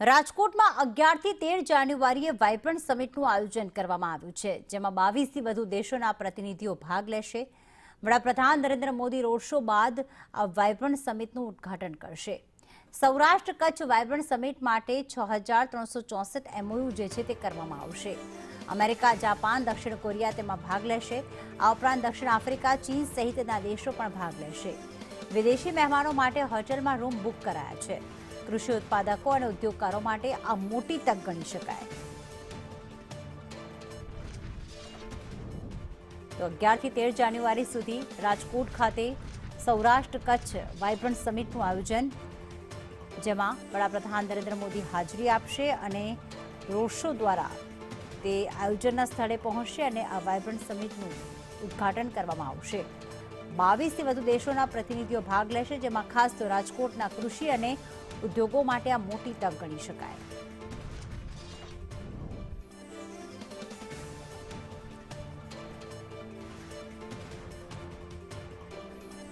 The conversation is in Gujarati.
રાજકોટમાં 11 થી 13 જાન્યુઆરીએ વાઇબ્રન્ટ સમિટનું આયોજન કરવામાં આવ્યું છે, જેમાં 22 થી વધુ દેશોના પ્રતિનિધિઓ ભાગ લેશે। વડાપ્રધાન નરેન્દ્ર મોદી રોડ શો બાદ આ વાઇબ્રન્ટ સમિટનું ઉદ્ઘાટન કરશે। સૌરાષ્ટ્ર કચ્છ વાઇબ્રન્ટ સમિટ માટે 6364 MOU જે છે તે કરવામાં આવશે। અમેરિકા, જાપાન, દક્ષિણ કોરિયા તેમાં ભાગ લેશે। આ ઉપરાંત દક્ષિણ આફ્રિકા, ચીન સહિતના દેશો પણ ભાગ લેશે। વિદેશી મહેમાનો માટે હોટેલમાં રૂમ બુક કરાયા છે। કૃષિ ઉત્પાદકો અને ઉદ્યોગકારો માટે આ મોટી તક ગણી શકાય। તો 11 થી 13 જાન્યુઆરી સુધી રાજકોટ ખાતે સૌરાષ્ટ્ર કચ્છ વાઇબ્રન્ટ સમિટનું આયોજન, જેમાં વડાપ્રધાન નરેન્દ્ર મોદી હાજરી આપશે અને રોડ શો દ્વારા તે આયોજનના સ્થળે પહોંચશે અને આ વાઇબ્રન્ટ સમિટનું ઉદ્ઘાટન કરવામાં આવશે। 22 થી વધુ દેશોના પ્રતિનિધિઓ ભાગ લેશે, જેમાં ખાસ તો રાજકોટના કૃષિ અને ઉદ્યોગો માટે આ મોટી તક ગણી શકાય।